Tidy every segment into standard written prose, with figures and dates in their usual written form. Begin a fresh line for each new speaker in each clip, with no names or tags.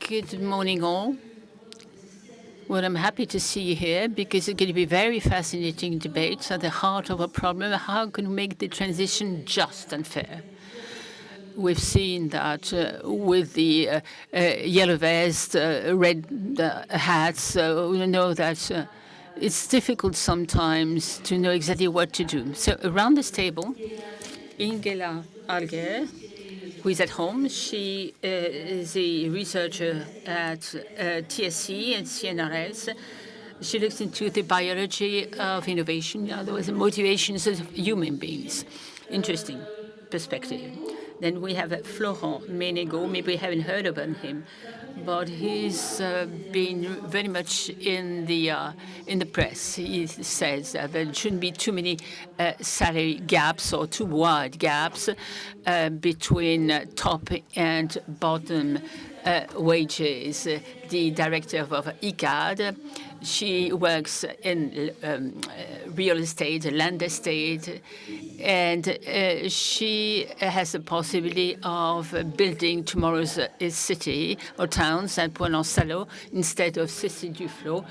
Good morning, all. Well, I'm happy to see you here because it's going to be very fascinating debates at the heart of a problem. How can we make the transition just and fair? We've seen that with the yellow vest, red hats. We know that it's difficult sometimes to know exactly what to do. So around this table, Ingela Alger, who is at home. She is a researcher at TSC and CNRS. She looks into the biology of innovation, in other words, the motivations of human beings. Interesting perspective. Then we have Florent Menegaux. Maybe you haven't heard about him, but he's been very much in the press. He says that there shouldn't be too many salary gaps or too wide gaps between top and bottom wages. The director of Icade, she works in real estate, land estate, and she has the possibility of building tomorrow's city or towns at Poidatz instead of Cécile Duflot,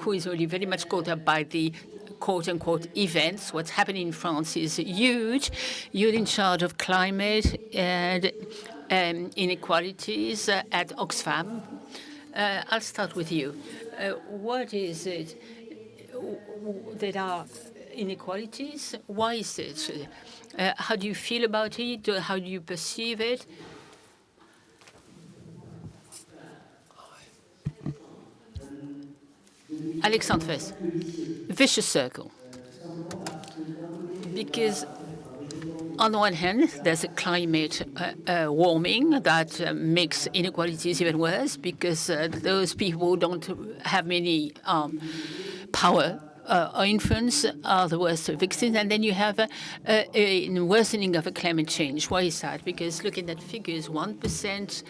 who is already very much caught up by the quote-unquote events. What's happening in France is huge. You're in charge of climate and inequalities at Oxfam. I'll start with you. What is it that are inequalities? Why is it? How do you feel about it? How do you perceive it? Alexandre first. Vicious circle. Because on the one hand, there's a climate warming that makes inequalities even worse because those people don't have many power or influence are the worst victims. And then you have a worsening of a climate change. Why is that? Because looking at figures, 1%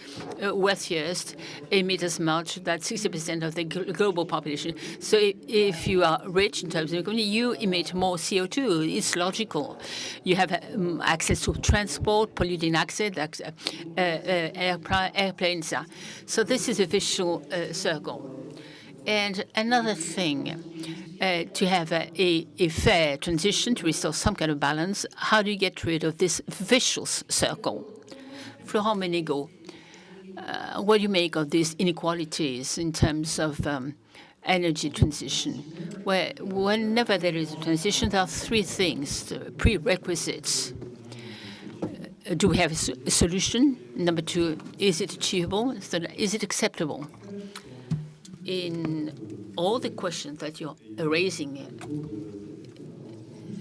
wealthiest emit as much, that's 60% of the global population. So if you are rich in terms of economy, you emit more CO2. It's logical. You have access to transport, polluting access, airplanes. So this is a vicious circle. And another thing, to have a fair transition, to restore some kind of balance, how do you get rid of this vicious circle? Florent Menegaux, what do you make of these inequalities in terms of energy transition? Where whenever there is a transition, there are three things, the prerequisites. Do we have a solution? Number two, is it achievable? Third, is it acceptable? In all the questions that you're raising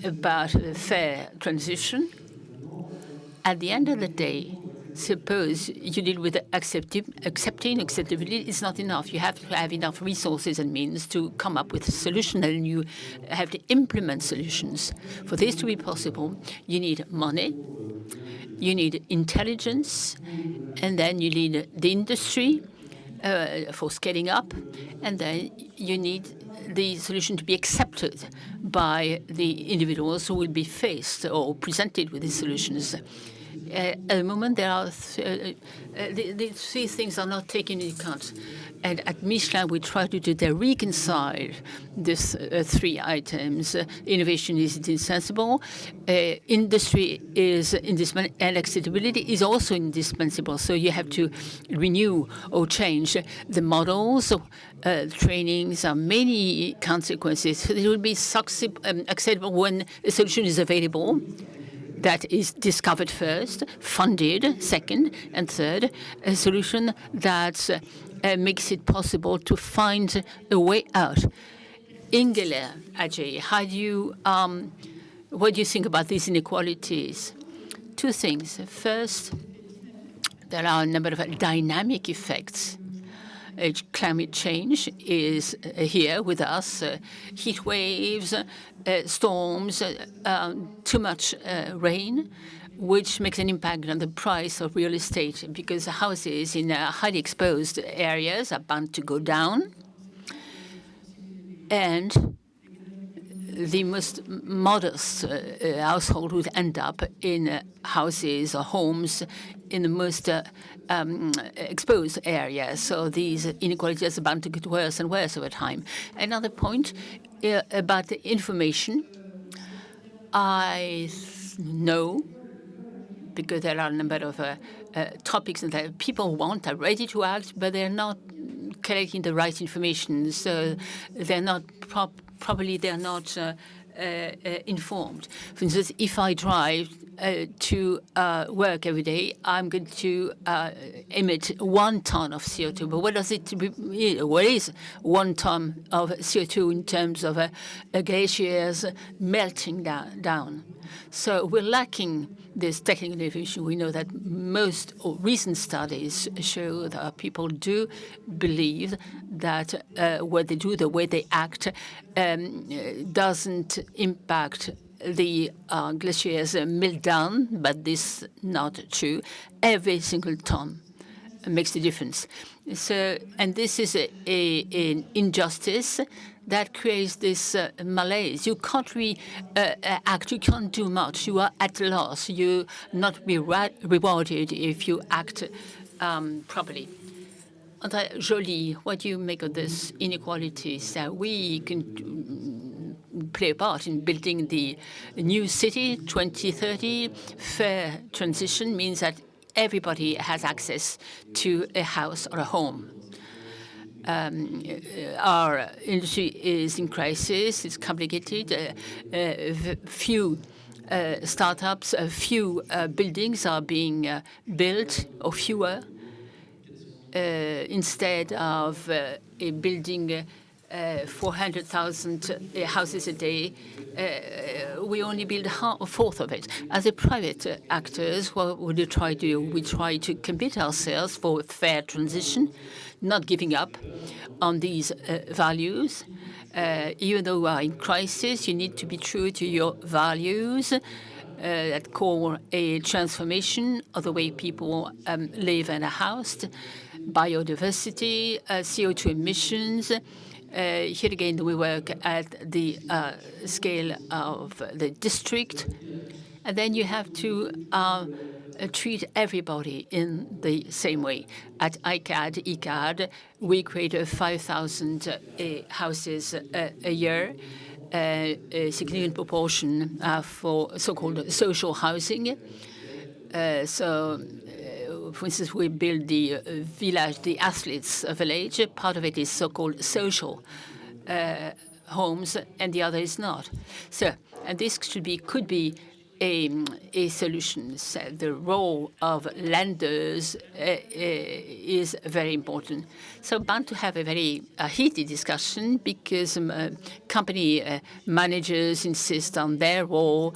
about a fair transition, at the end of the day, suppose you deal with accepting acceptability is not enough. You have to have enough resources and means to come up with a solution, and you have to implement solutions. For this to be possible, you need money, you need intelligence, and then you need the industry for scaling up, and then you need the solution to be accepted by the individuals who will be faced or presented with these solutions. At the moment, there are the three things are not taken into account. And at Michelin, we try to do the reconcile these three items. Innovation is indispensable. Industry is indispensable. And acceptability is also indispensable. So you have to renew or change the models. Trainings are many consequences. It will be acceptable when a solution is available. That is discovered first, funded second, and third, a solution that makes it possible to find a way out. Ingela Alger, what do you think about these inequalities? Two things. First, there are a number of dynamic effects. Climate change is here with us. Heat waves, storms, too much rain, which makes an impact on the price of real estate because houses in highly exposed areas are bound to go down. And the most modest household would end up in houses or homes in the most exposed areas. So these inequalities are bound to get worse and worse over time. Another point about the information, I know, because there are a number of topics that people want, are ready to act, but they're not collecting the right information. So they're not probably they're not informed. For instance, if I drive to work every day, I'm going to emit 1 ton of CO2. But what does it? What is 1 ton of CO2 in terms of glaciers melting down? So we're lacking this technical information. We know that most recent studies show that people do believe that what they do, the way they act, doesn't impact the glaciers melt down, but this is not true. Every single ton makes a difference. So, and this is an injustice that creates this malaise. You can't really act. You can't do much. You are at a loss. You not be rewarded if you act properly. Joly, what do you make of this inequalities that we can play a part in building the new city 2030? Fair transition means that everybody has access to a house or a home. Our industry is in crisis. It's complicated. Few startups, few buildings are being built, or fewer. Instead of building 400,000 houses a day, we only build a fourth of it. As a private actors, what would we try to do? We try to commit ourselves for a fair transition, not giving up on these values. Even though we are in crisis, you need to be true to your values that call a transformation of the way people live in a house, biodiversity, CO2 emissions. Here again, we work at the scale of the district. And then you have to treat everybody in the same way. At Icade, we create 5,000 houses a year, a significant proportion for so-called social housing. For instance, we build the village, the athletes village. Part of it is so-called social homes, and the other is not. So, and this could be a solution. So the role of lenders is very important. So bound to have a very heated discussion because company managers insist on their role.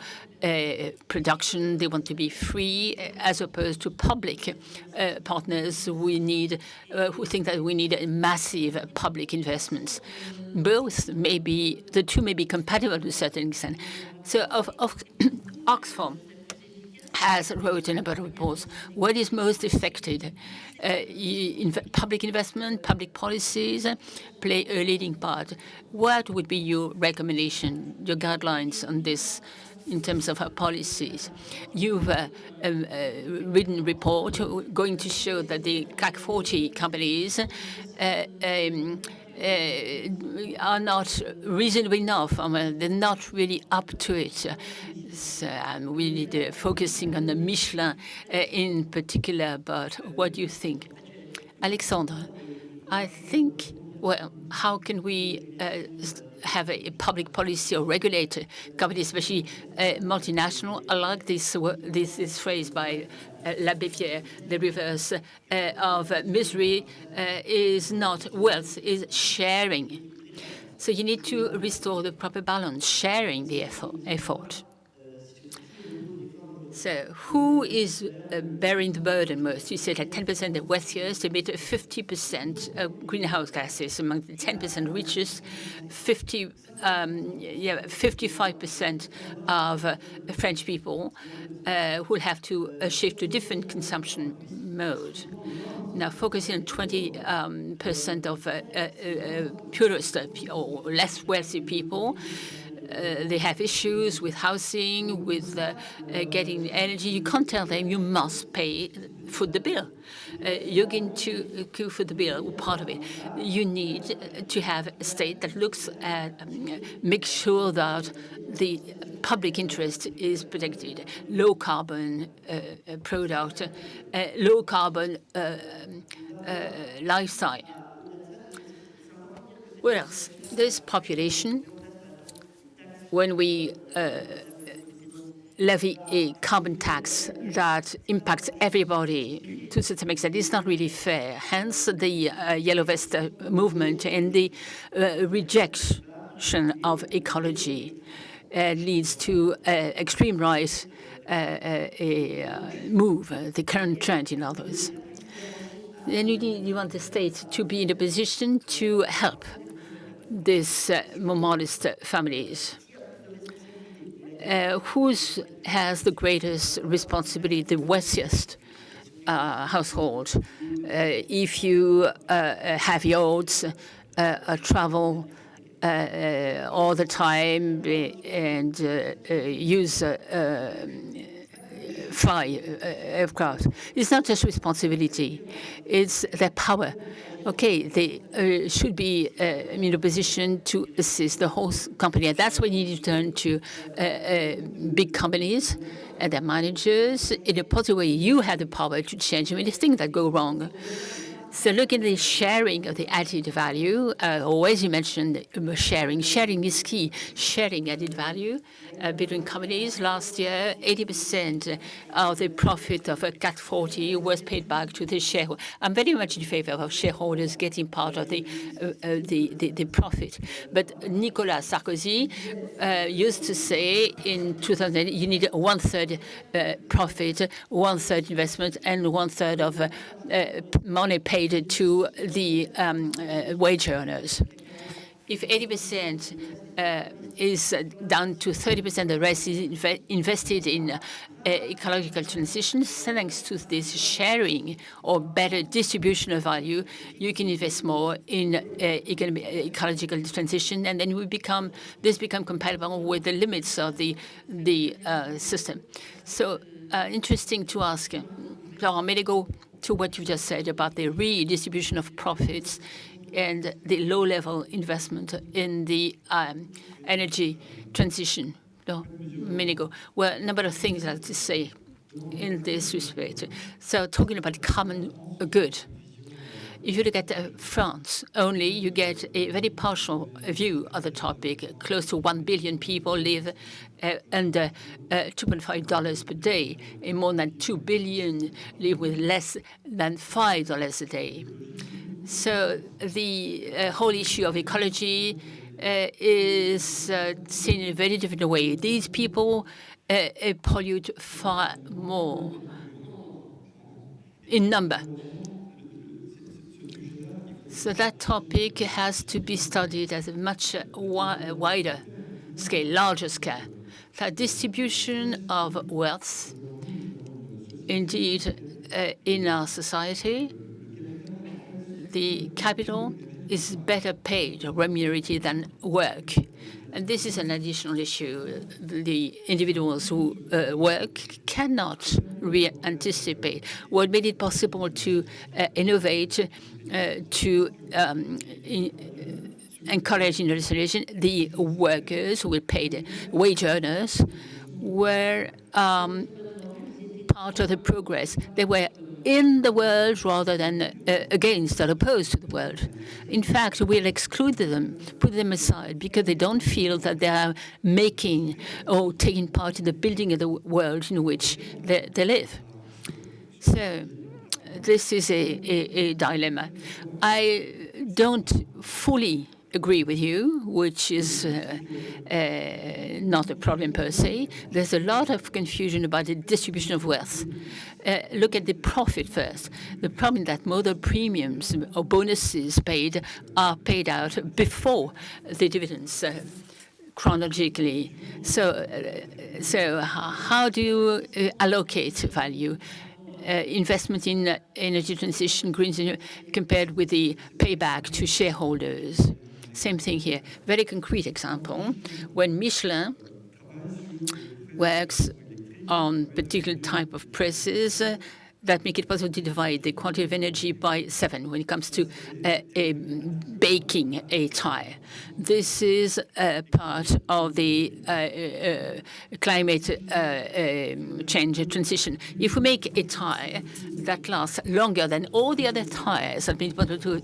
Production, they want to be free, as opposed to public partners who think that we need massive public investments. The two may be compatible to a certain extent. So Oxfam has wrote a number of reports. What is most affected? Public investment, public policies play a leading part. What would be your recommendation, your guidelines on this in terms of our policies? You've written a report going to show that the CAC 40 companies are not reasonable enough. They're not really up to it. So I'm really focusing on the Michelin in particular, but what do you think? Alexandre, I think, well, how can we have a public policy or regulate companies, especially multinational? I like this phrase by l'Abbé Pierre: the reverse of misery is not wealth, is sharing. So you need to restore the proper balance, sharing the effort. So who is bearing the burden most? You said that 10% of wealthiest emit 50% of greenhouse gases. Among the 10% richest, 55% of French people will have to shift to different consumption mode. Now, focusing on 20% of poorest or less wealthy people, they have issues with housing, with getting energy. You can't tell them you must pay foot the bill. You're going to foot the bill, or part of it. You need to have a state that looks at, make sure that the public interest is protected. Low carbon product, low carbon lifestyle. What else? There's population. When we levy a carbon tax that impacts everybody to such an extent, it's not really fair. Hence, the Yellow Vest movement and the rejection of ecology leads to extreme right move, the current trend, in others. Then you want the state to be in a position to help these more modest families. Who has the greatest responsibility, the wealthiest household? If you have yachts, travel all the time and use fly aircraft, it's not just responsibility, it's their power. Okay, they should be in a position to assist the whole company. And that's when you need to turn to big companies and their managers. In a positive way, you have the power to change many things that go wrong. So look at the sharing of the added value. Always you mentioned sharing. Sharing is key. Sharing added value between companies. Last year, 80% of the profit of a CAC 40 was paid back to the shareholder. I'm very much in favor of shareholders getting part of the profit. But Nicolas Sarkozy used to say in 2000, you need 1/3 profit, 1/3 investment, and 1/3 of money paid to the wage earners. If 80% is down to 30%, the rest is invested in ecological transition. Thanks to this sharing or better distribution of value, you can invest more in ecological transition, and then this become compatible with the limits of the system. So interesting to ask Florent Menegaux, to what you just said about the redistribution of profits and the low-level investment in the energy transition. No, Menegaux. Well, a number of things I have to say in this respect. So talking about common good. If you look at France only, you get a very partial view of the topic. Close to 1 billion people live under $2.5 per day, and more than 2 billion live with less than $5 a day. So the whole issue of ecology is seen in a very different way. These people pollute far more in number. So that topic has to be studied at a much wider scale, larger scale. The distribution of wealth, indeed, in our society, the capital is better paid or remunerated than work. And this is an additional issue. The individuals who work cannot anticipate what made it possible to innovate, to encourage industrialization. The workers who were paid, wage earners, were part of the progress. They were in the world rather than against or opposed to the world. In fact, we'll exclude them, put them aside, because they don't feel that they are making or taking part in the building of the world in which they live. So this is a dilemma. I don't fully agree with you, which is not a problem per se. There's a lot of confusion about the distribution of wealth. Look at the profit first. The problem that model premiums or bonuses paid are paid out before the dividends, chronologically. So how do you allocate value? Investment in energy transition, green energy, compared with the payback to shareholders. Same thing here. Very concrete example. When Michelin works on particular type of presses that make it possible to divide the quantity of energy by 7 when it comes to baking a tire. This is part of the climate change transition. If we make a tire that lasts longer than all the other tires that means able to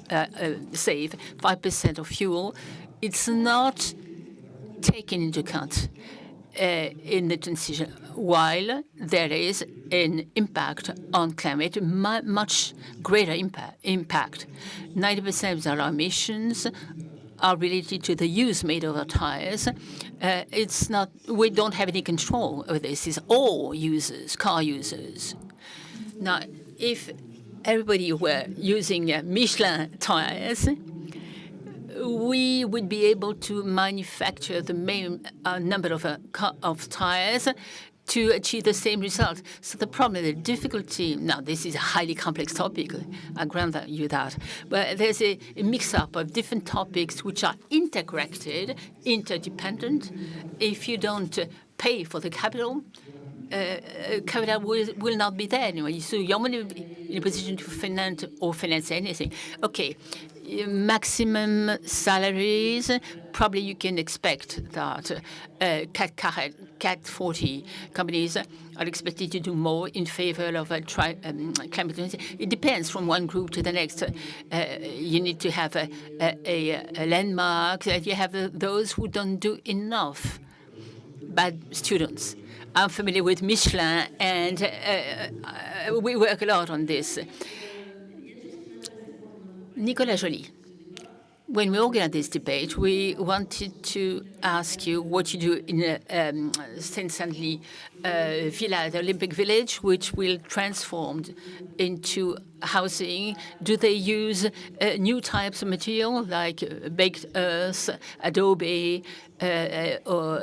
save 5% of fuel, it's not taken into account in the transition, while there is an impact on climate, much greater impact. 90% of our emissions are related to the use made of our tires. It's not, we don't have any control over this. It's all users, car users. Now, if everybody were using Michelin tires, we would be able to manufacture the main number of tires to achieve the same result. So the problem, the difficulty, now this is a highly complex topic, I grant you that, but there's a mix-up of different topics which are integrated, interdependent. If you don't pay for the capital, capital will not be there anyway. So you're only in a position to finance anything. Okay, maximum salaries, probably you can expect that CAC 40 companies are expected to do more in favor of climate change. It depends from one group to the next. You need to have a landmark. You have those who don't do enough. Bad students. I'm familiar with Michelin, and we work a lot on this. Nicolas, Joly, when we organized this debate, we wanted to ask you what you do in Saint-Saint-Ly Villa, the Olympic Village, which will transform into housing. Do they use new types of material like baked earth, adobe, or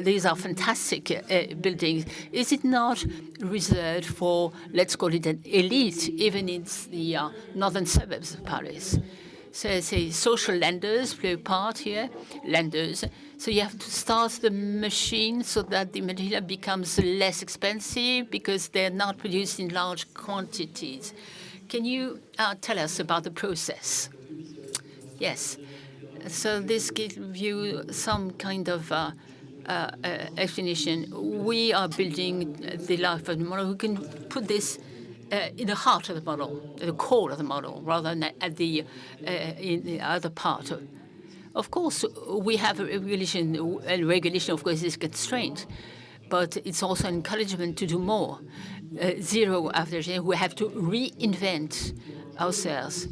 these are fantastic buildings? Is it not reserved for, let's call it an elite, even in the northern suburbs of Paris? So say social lenders play a part here, lenders. So you have to start the machine so that the material becomes less expensive because they're not produced in large quantities. Can you tell us about the process? Yes. So this gives you some kind of explanation. We are building the life of the model. We can put this in the heart of the model, the core of the model, rather than at the in the other part. Of course, we have a regulation, and regulation, of course, is constrained, but it's also an encouragement to do more. Zero after zero, we have to reinvent ourselves.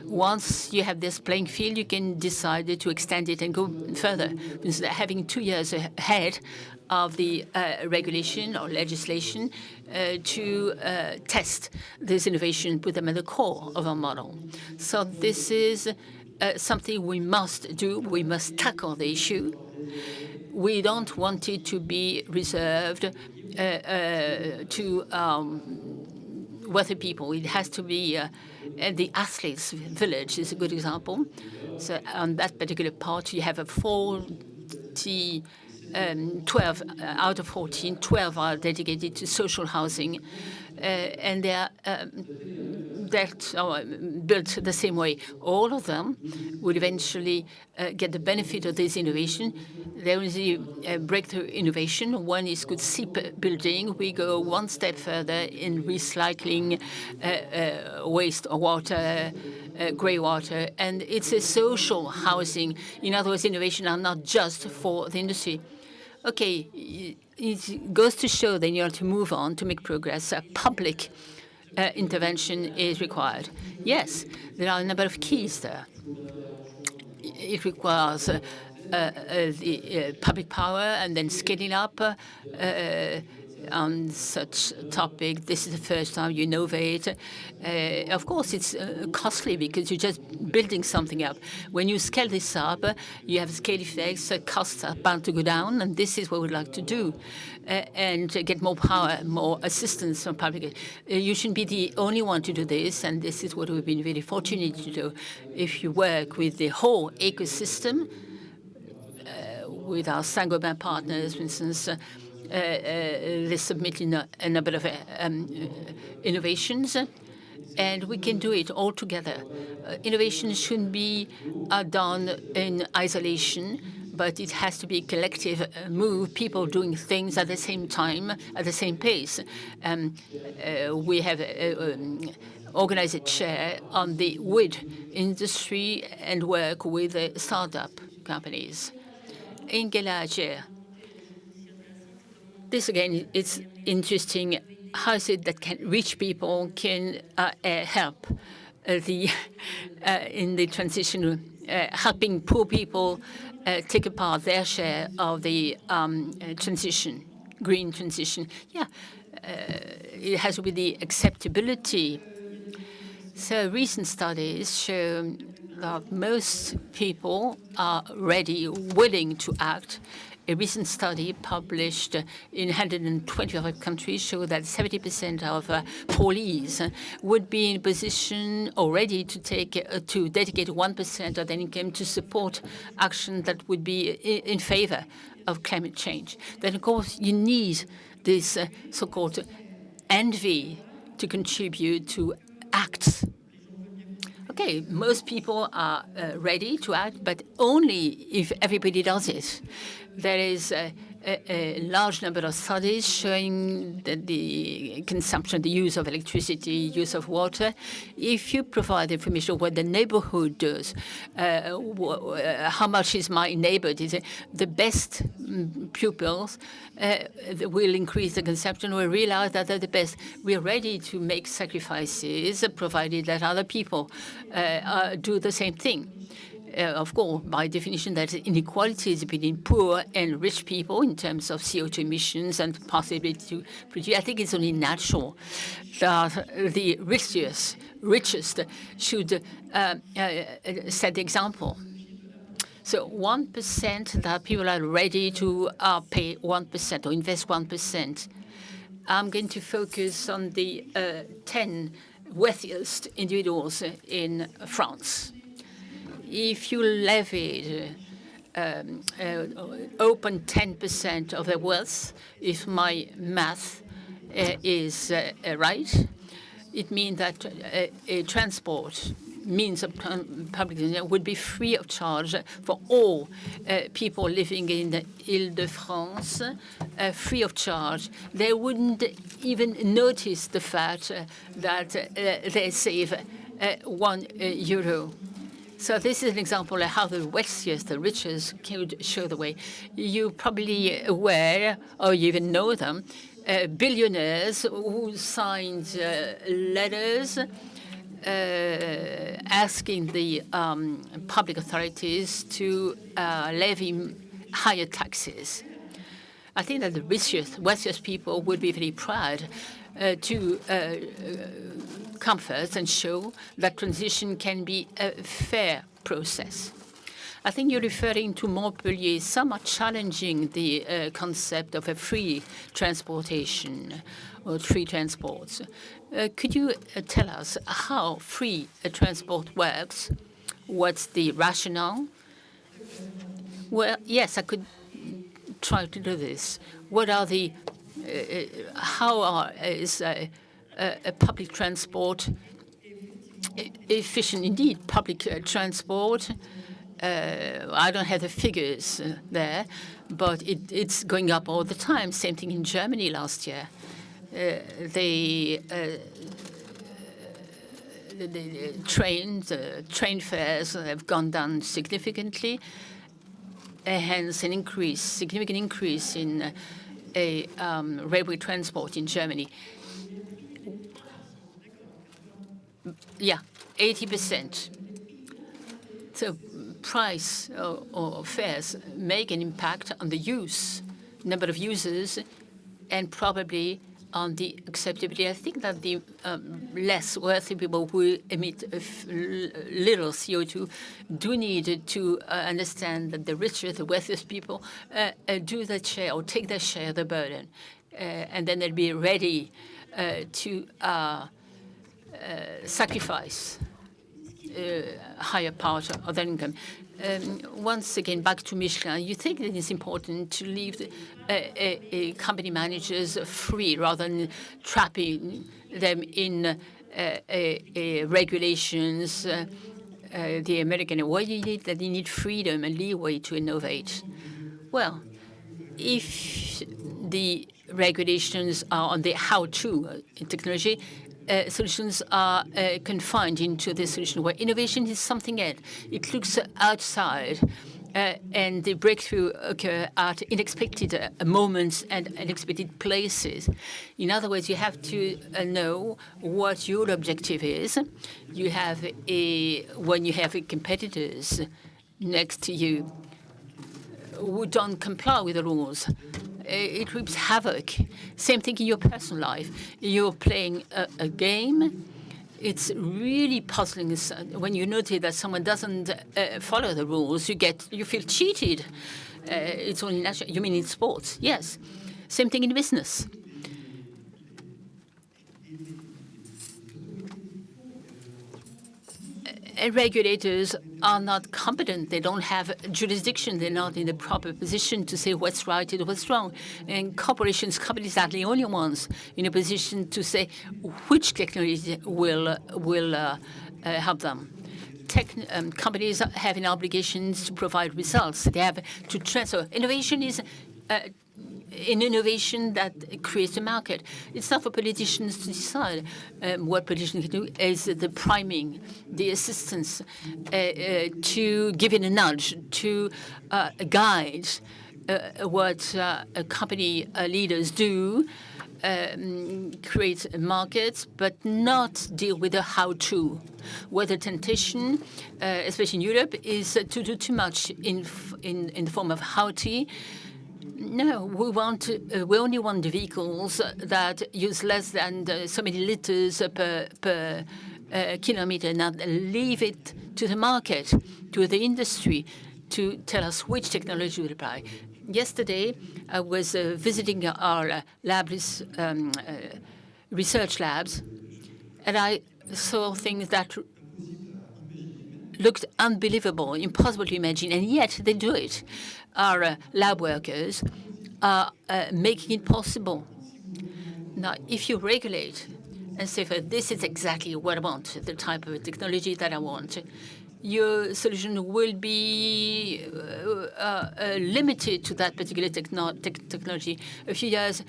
Once you have this playing field, you can decide to extend it and go further. Instead of having 2 years ahead of the regulation or legislation to test this innovation, put them at the core of our model. So this is something we must do. We must tackle the issue. We don't want it to be reserved to wealthy people. It has to be the athletes' village is a good example. So on that particular part, you have a 12 out of 14, 12 are dedicated to social housing, and they are built the same way. All of them would eventually get the benefit of this innovation. There is a breakthrough innovation. One is good SIP building. We go one step further in recycling waste water, grey water, and it's a social housing. In other words, innovation are not just for the industry. Okay, it goes to show that in order to move on, to make progress, public intervention is required. Yes, there are a number of keys there. It requires the public power and then scaling up on such a topic. This is the first time you innovate. Of course, it's costly because you're just building something up. When you scale this up, you have scale effects, costs are bound to go down, and this is what we'd like to do, and get more power, more assistance from public. You shouldn't be the only one to do this, and this is what we've been really fortunate to do. If you work with the whole ecosystem, with our Saint-Gobain partners, for instance, they submit a number of innovations, and we can do it all together. Innovation shouldn't be done in isolation, but it has to be a collective move, people doing things at the same time, at the same pace. We have organized a chair on the wood industry and work with startup companies. Ingela Alger. This again, it's interesting. How is it that rich people can help in the transition, helping poor people take apart their share of the transition, green transition? Yeah, it has to be the acceptability. So recent studies show that most people are ready, willing to act. A recent study published in 125 countries showed that 70% of police would be in position already to dedicate 1% of their income to support action that would be in favor of climate change. Then, of course, you need this so-called envy to contribute to acts. Okay, most people are ready to act, but only if everybody does it. There is a large number of studies showing that the consumption, the use of electricity, use of water, if you provide information what the neighborhood does, how much is my neighbor, the best pupils will increase the consumption, will realize that they're the best. We're ready to make sacrifices, provided that other people do the same thing. Of course, by definition, there's inequalities between poor and rich people in terms of CO2 emissions and possibility to produce. I think it's only natural that the richest should set the example. So 1% that people are ready to pay 1% or invest 1%. I'm going to focus on the 10 wealthiest individuals in France. If you levied open 10% of their wealth, if my math is right, it means that a transport means of public would be free of charge for all people living in the Île-de-France, free of charge. They wouldn't even notice the fact that they save €1. So this is an example of how the wealthiest, the richest, could show the way. You're probably aware, or you even know them, billionaires who signed letters asking the public authorities to levy higher taxes. I think that the wealthiest people would be very proud to come first and show that transition can be a fair process. I think you're referring to Montpellier. Some are challenging the concept of a free transportation or free transports. Could you tell us how free transport works? What's the rationale? Well, yes, I could try to do this. What are the is a public transport efficient? Indeed, public transport. I don't have the figures there, but it's going up all the time. Same thing in Germany last year. The train fares have gone down significantly, hence an significant increase in railway transport in Germany. Yeah, 80%. So price or fares make an impact on the number of users, and probably on the acceptability. I think that the less wealthy people who emit little CO2 do need to understand that the richer, the wealthiest people do their share or take their share of the burden. And then they'll be ready to sacrifice a higher part of their income. Once again, back to Michelin, you think that it's important to leave company managers free rather than trapping them in regulations. The American, why do you need that? You need freedom and leeway to innovate. Well, if the regulations are on the how-to technology, solutions are confined into the solution, where innovation is something else. It looks outside, and the breakthrough occur at unexpected moments and unexpected places. In other words, you have to know what your objective is. You have when you have competitors next to you who don't comply with the rules, it reaps havoc. Same thing in your personal life. You're playing a game. It's really puzzling when you notice that someone doesn't follow the rules. You feel cheated. It's only natural. You mean in sports? Yes. Same thing in business. Regulators are not competent. They don't have jurisdiction. They're not in the proper position to say what's right and what's wrong. And companies are the only ones in a position to say which technology will help them. Companies have an obligation to provide results. They have to transfer. Innovation is an innovation that creates a market. It's not for politicians to decide. What politicians can do is the priming, the assistance, to give it a nudge, to guide what company leaders do, create markets, but not deal with the how-to. Where the temptation, especially in Europe, is to do too much in the form of how-to. No, we only want the vehicles that use less than so many liters per kilometer. Now leave it to the market, to the industry, to tell us which technology will apply. Yesterday, I was visiting our research labs, and I saw things that looked unbelievable, impossible to imagine, and yet they do it. Our lab workers are making it possible. Now, if you regulate and say, this is exactly what I want, the type of technology that I want, your solution will be limited to that particular technology. A few years,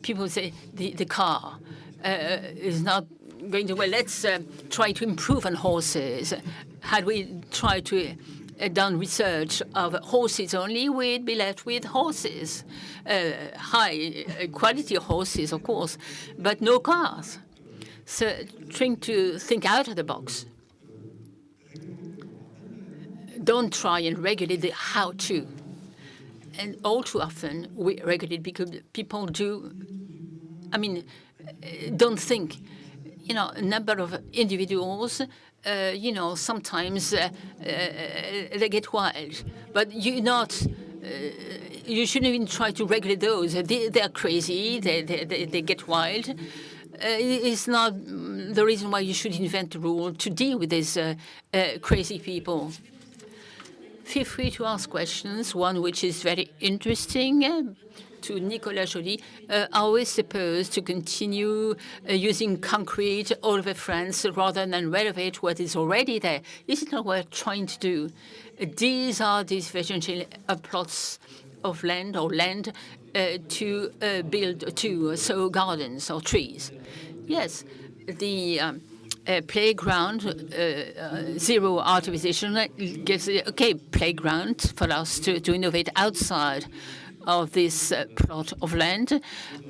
people say the car is not going to, well, let's try to improve on horses. Had we tried to done research of horses only, we'd be left with horses, high quality horses, of course, but no cars. So trying to think out of the box. Don't try and regulate the how-to. And all too often, we regulate because people don't think. A number of individuals, sometimes they get wild. But you shouldn't even try to regulate those. They are crazy. They get wild. It's not the reason why you should invent a rule to deal with these crazy people. Feel free to ask questions. One which is very interesting to Nicolas Joly. Are we supposed to continue using concrete all over France rather than renovate what is already there? This is not what we're trying to do. These are residential plots of land to build, to sow gardens or trees. Yes, the playground, zero artificialization gives playground for us to innovate outside of this plot of land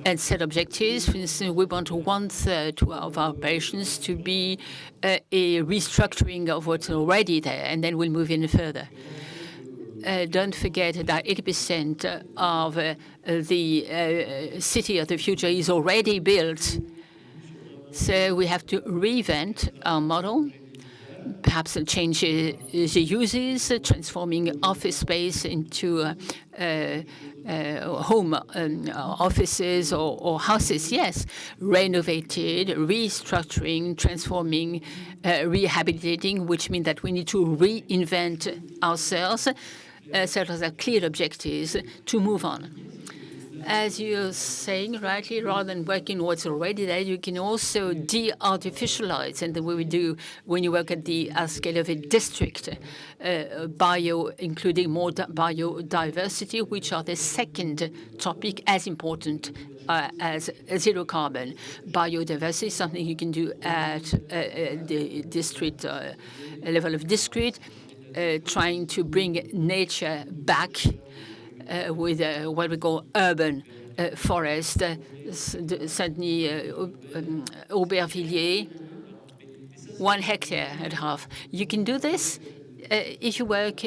and set objectives. For instance, we want 1/3 of our operations to be a restructuring of what's already there, and then we'll move in further. don't forget that 80% of the city of the future is already built. So we have to reinvent our model, perhaps change the uses, transforming office space into home offices or houses, yes, renovated, restructuring, transforming, rehabilitating, which means that we need to reinvent ourselves, set us clear objectives to move on. As you're saying rightly, rather than working what's already there, you can also de-artificialize, and the way we do when you work at the scale of a district, including more biodiversity, which are the second topic as important as zero carbon. Biodiversity is something you can do at the district level of district, trying to bring nature back with what we call urban forest, certainly Aubervilliers, 1 hectare and a half. You can do this if you work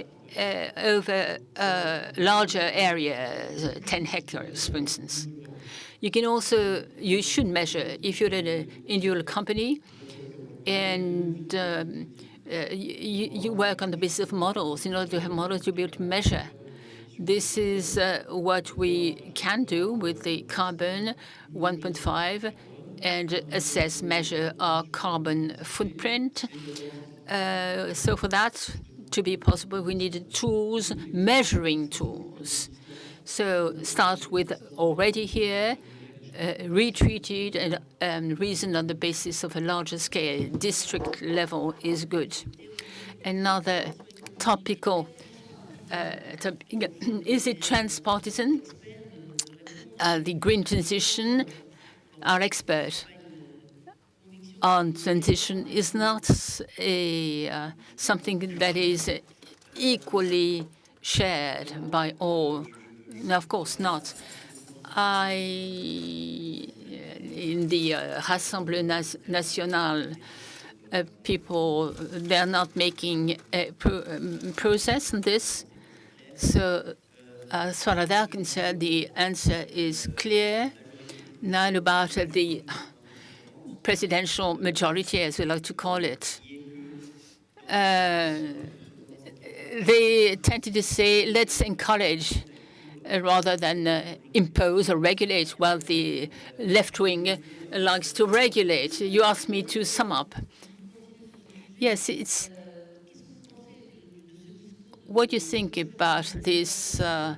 over larger areas, 10 hectares, for instance. You can also, you should measure if you're in an individual company and you work on the basis of models. In order to have models, you'll be able to measure. This is what we can do with the carbon 1.5 and assess, measure our carbon footprint. So for that to be possible, we needed tools, measuring tools. So start with already here, retreated and reasoned on the basis of a larger scale. District level is good. Another topical is it transpartisan? The green transition, our expert on transition is not something that is equally shared by all. No, of course not. In the Rassemblement National, people, they're not making a process on this. So as far as they're concerned, the answer is clear. Now about the presidential majority, as we like to call it. They tended to say, let's encourage rather than impose or regulate, while the left wing likes to regulate. You asked me to sum up. Yes, it's what do you think about this? The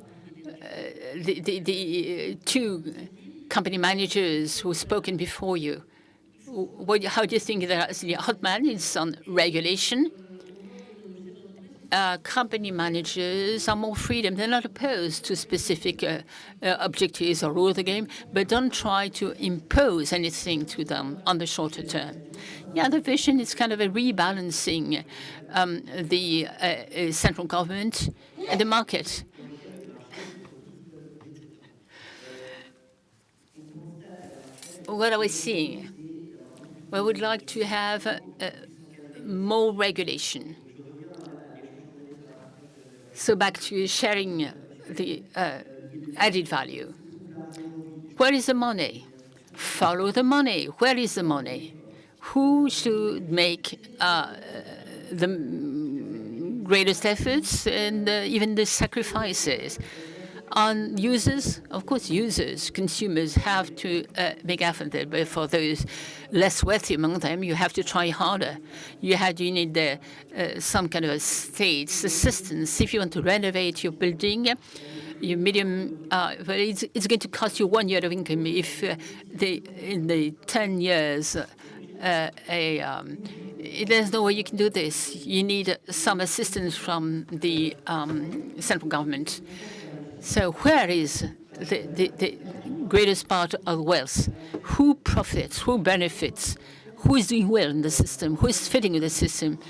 two company managers who've spoken before you. How do you think that the hot man is on regulation? Company managers are more freedom. They're not opposed to specific objectives or rules of the game, but don't try to impose anything to them on the shorter term. Yeah, the vision is kind of a rebalancing the central government and the market. What are we seeing? Well, we'd like to have more regulation. So back to sharing the added value. Where is the money? Follow the money. Where is the money? Who should make the greatest efforts and even the sacrifices? On users, of course, consumers have to make effort there. But for those less wealthy among them, you have to try harder. You need some kind of a state assistance. If you want to renovate your building, your medium, it's going to cost you 1 year of income. If in the 10 years, there's no way you can do this. You need some assistance from the central government. So where is the greatest part of wealth? Who profits? Who benefits? Who is doing well in the system? Who is fitting in the system?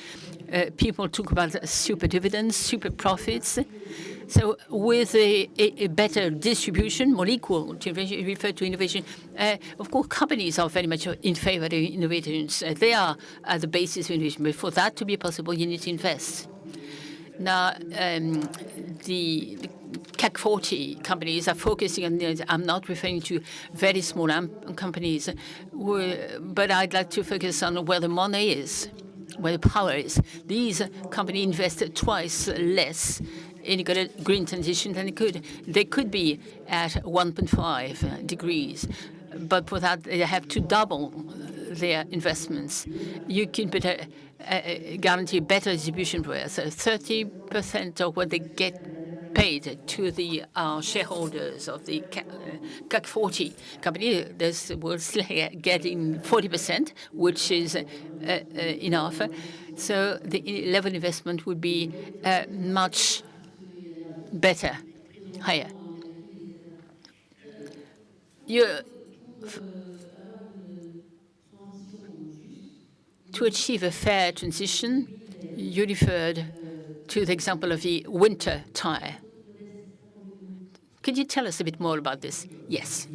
People talk about super dividends, super profits. So with a better distribution, more equal to innovation, refer to innovation. Of course, companies are very much in favor of innovations. They are at the basis of innovation. But for that to be possible, you need to invest. Now, the CAC 40 companies are focusing on this. I'm not referring to very small companies, but I'd like to focus on where the money is, where the power is. These companies invest twice less in green transition than they could. They could be at 1.5 degrees, but for that they have to double their investments. You can better guarantee better distribution for us. So 30% of what they get paid to the shareholders of the CAC 40 company, this will still getting 40%, which is enough. So the level of investment would be much better, higher. To achieve a fair transition, you referred to the example of the winter tire. Could you tell us a bit more about this? Yes.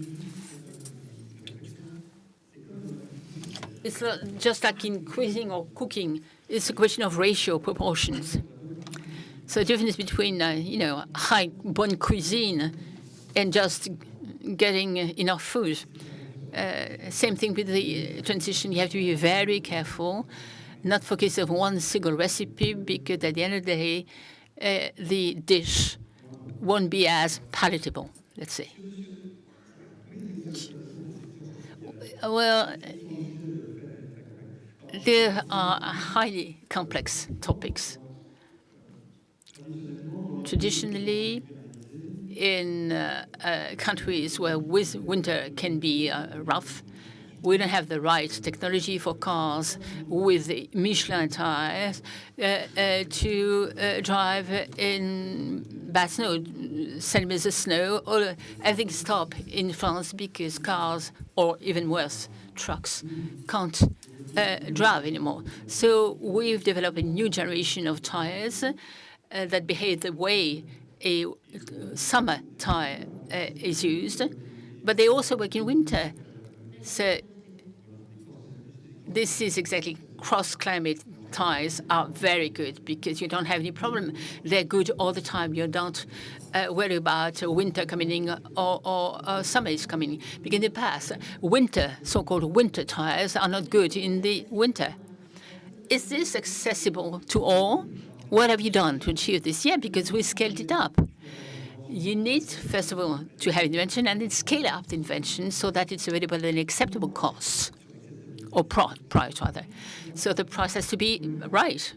It's not just like in cuisine or cooking. It's a question of ratio, proportions. So the difference between, high bonne cuisine and just getting enough food. Same thing with the transition. You have to be very careful, not focus on one single recipe, because at the end of the day, the dish won't be as palatable, let's say. Well, there are highly complex topics. Traditionally, in countries where winter can be rough, we don't have the right technology for cars with Michelin tires to drive in bad snow, centimeters of snow. Everything stop in France because cars, or even worse, trucks, can't drive anymore. So we've developed a new generation of tires that behave the way a summer tire is used, but they also work in winter. So this is exactly cross-climate tires are very good because you don't have any problem. They're good all the time. You don't worry about winter coming in or summer is coming in. Because in the past, so-called winter tires are not good in the winter. Is this accessible to all? What have you done to achieve this? Yeah, because we scaled it up. You need, first of all, to have invention and then scale up the invention so that it's available at an acceptable cost, or price rather. So the price has to be right.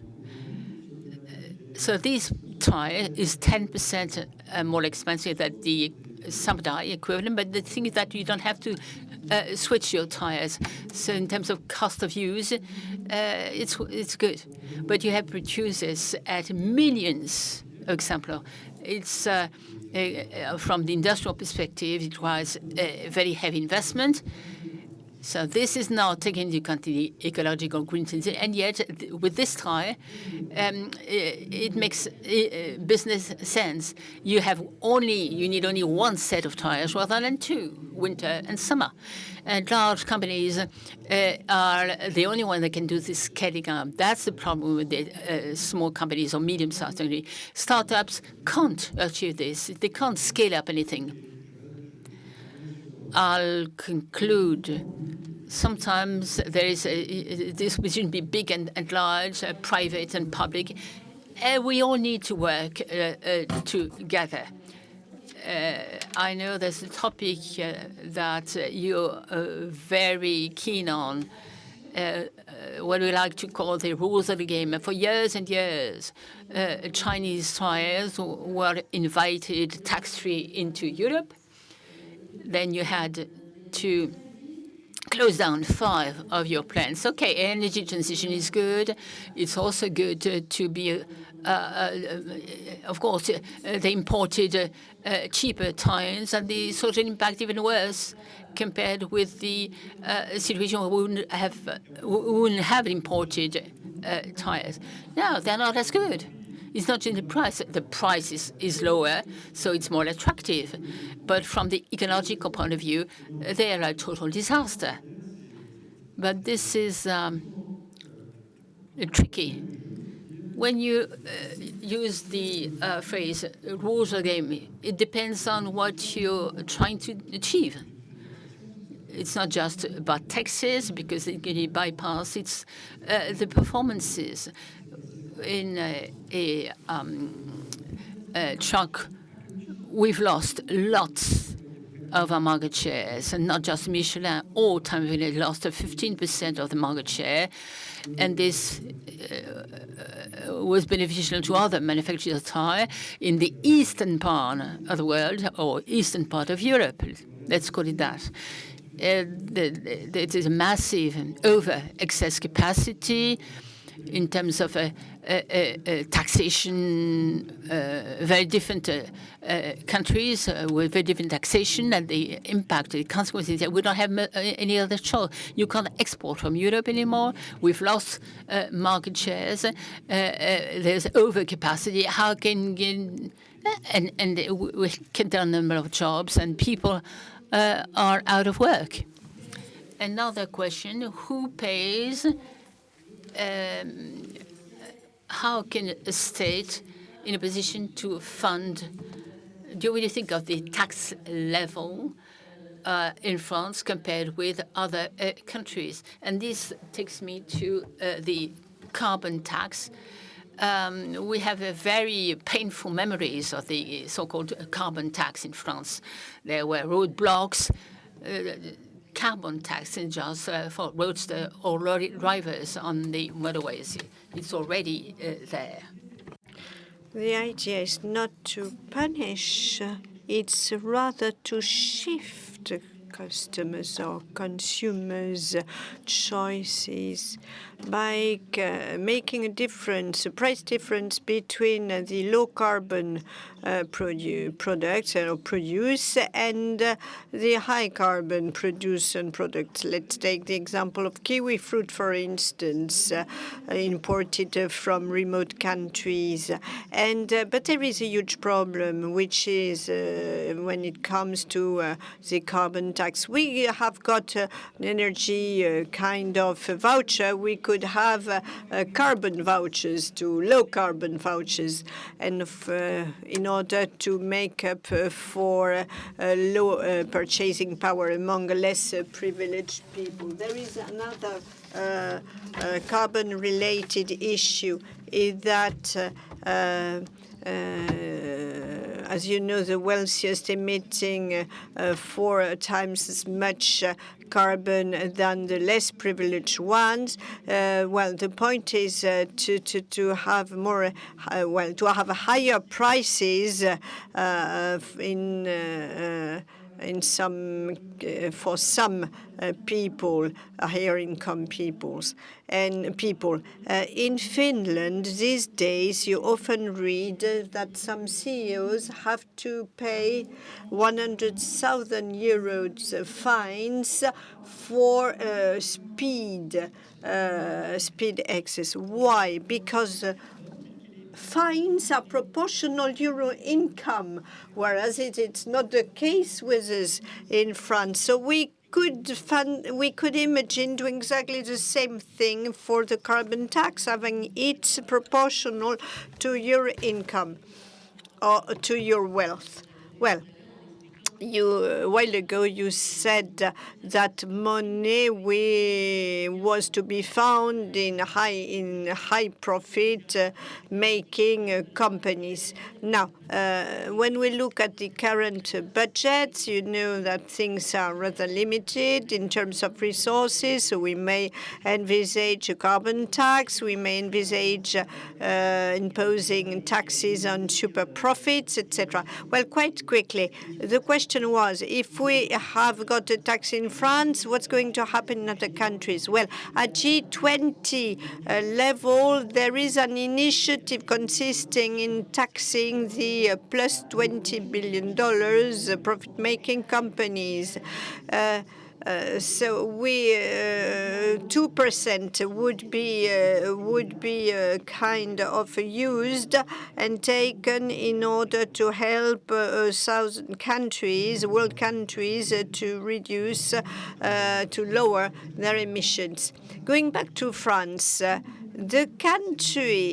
So this tire is 10% more expensive than the summer tire equivalent, but the thing is that you don't have to switch your tires. So in terms of cost of use, it's good. But you have producers at millions of exemplars. It's from the industrial perspective, it requires a very heavy investment. So this is now taking into account the ecological green transition, and yet with this tire, it makes business sense. You need only one set of tires rather than two, winter and summer. And large companies are the only one that can do this scaling up. That's the problem with the small companies or medium-sized companies. Startups can't achieve this. They can't scale up anything. I'll conclude. Sometimes there is this between be big and large, private and public. We all need to work together. I know there's a topic that you're very keen on, what we like to call the rules of the game. For years and years, Chinese tires were invited tax-free into Europe. Then you had to close down 5 of your plants. Okay, energy transition is good. It's also good to be, of course, they imported cheaper tires, and the social impact even worse compared with the situation where we wouldn't have imported tires. No, they're not as good. It's not in the price. The price is lower, so it's more attractive. But from the ecological point of view, they are a total disaster. But this is tricky. when you use the phrase rules of the game, it depends on what you're trying to achieve. It's not just about taxes because it can bypass. It's the performances in a truck. We've lost lots of our market shares, and not just Michelin. All time we lost 15% of the market share, and this was beneficial to other manufacturers of tire in the eastern part of the world, or eastern part of Europe. Let's call it that. There is a massive over excess capacity in terms of taxation, very different countries with very different taxation, and the impact, the consequences that we don't have any other choice. You can't export from Europe anymore. We've lost market shares. There's overcapacity. How can and we cut down the number of jobs, and people are out of work. Another question: who pays? How can a state in a position to fund? Do you really think of the tax level in France compared with other countries? And this takes me to the carbon tax. We have a very painful memories of the so-called carbon tax in France. There were roadblocks. Carbon tax in just for roadster or lorry drivers on the motorways. It's already there.
The idea is not to punish, it's rather to shift customers or consumers' choices by making a difference, a price difference between the low carbon products or produce and the high carbon produce and products. Let's take the example of kiwi fruit, for instance, imported from remote countries. And but there is a huge problem, which is when it comes to the carbon tax. We have got an energy kind of voucher. We could have carbon vouchers to low carbon vouchers, and in order to make up for low purchasing power among less privileged people. There is another carbon-related issue, is that as you know, the wealthiest emitting 4 times as much carbon than the less privileged ones. Well, the point is to have more, to have higher prices in some for some people, higher income peoples and people. In Finland these days, you often read that some CEOs have to pay 100,000 euros fines for speed excess. Why? Because fines are proportional euro income, whereas it's not the case with us in France. So we could imagine doing exactly the same thing for the carbon tax, having it proportional to your income or to your wealth. Well, a while ago you said that money was to be found in high profit making companies. Now, when we look at the current budgets, you know that things are rather limited in terms of resources. So we may envisage a carbon tax. We may envisage imposing taxes on super profits, etc. Well, quite quickly, the question was, if we have got a tax in France, what's going to happen in other countries? Well, at G20 level, there is an initiative consisting in taxing the plus $20 billion profit-making companies. So we 2% would be kind of used and taken in order to help 1,000 countries, world countries, to reduce, to lower their emissions. Going back to France, the country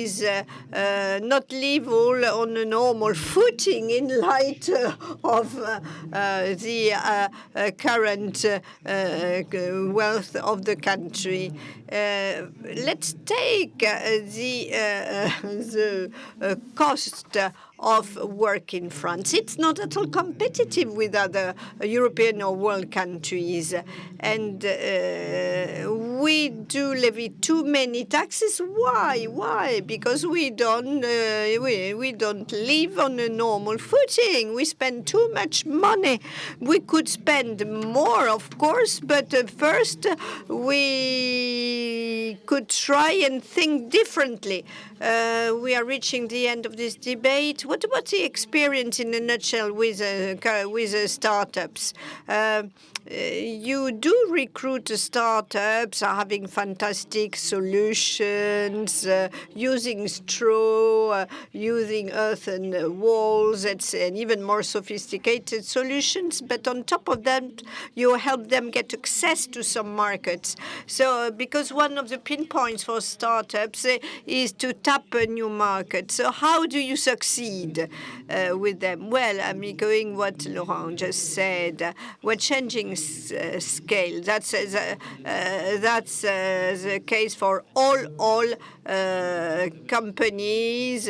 is not level on a normal footing in light of the current wealth of the country. Let's take the cost of work in France. It's not at all competitive with other European or world countries. And we do levy too many taxes. Why? Why? Because we don't live on a normal footing. We spend too much money. We could spend more, of course, but first we could try and think differently. We are reaching the end of this debate. What about the experience in a nutshell with startups? You do recruit startups are having fantastic solutions, using straw, using earthen walls, and even more sophisticated solutions. But on top of that, you help them get access to some markets. So, because one of the pinpoints for startups is to tap a new market. So, how do you succeed with them? Well, I'm echoing what Laurent just said. We're changing scale. That's the case for all companies,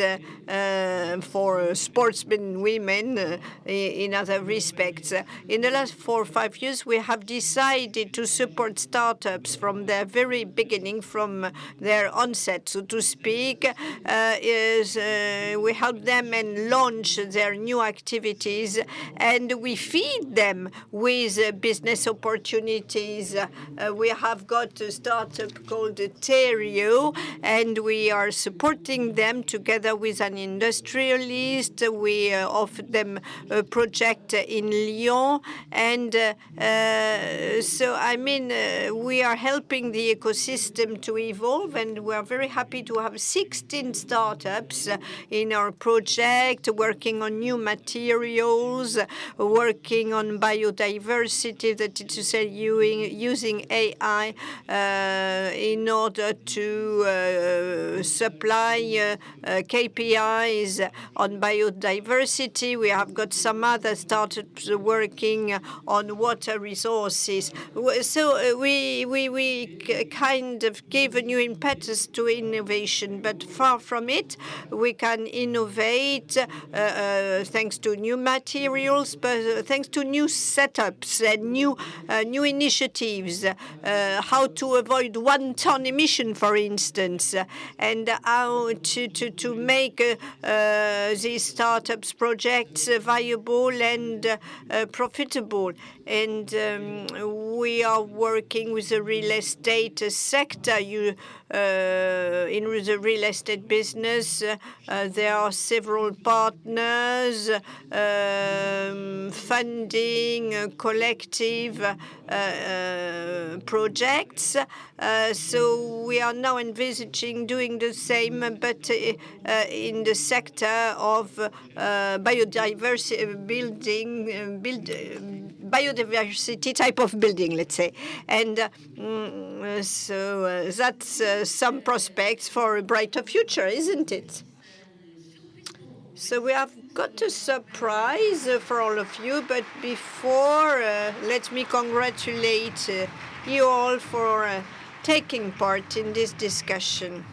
for sportsmen, women, in other respects. In the last 4 or 5 years, we have decided to support startups from their very beginning, from their onset, so to speak. We help them and launch their new activities, and we feed them with business opportunities. We have got a startup called Terio, and we are supporting them together with an industrialist. We offer them a project in Lyon, and so I mean we are helping the ecosystem to evolve, and we are very happy to have 16 startups in our project, working on new materials, working on biodiversity, that is to say, using AI in order to supply KPIs on biodiversity. We have got some other startups working on water resources. So we kind of give a new impetus to innovation, but far from it, we can innovate thanks to new materials, but thanks to new setups and new initiatives, how to avoid 1-ton emission, for instance, and how to make these startups projects viable and profitable. And we are working with the real estate sector. In the real estate business, there are several partners, funding, collective projects. So we are now envisaging doing the same, but in the sector of biodiversity biodiversity type of building, let's say. And so that's some prospects for a brighter future, isn't it? So we have got a surprise for all of you, but before, let me congratulate you all for taking part in this discussion.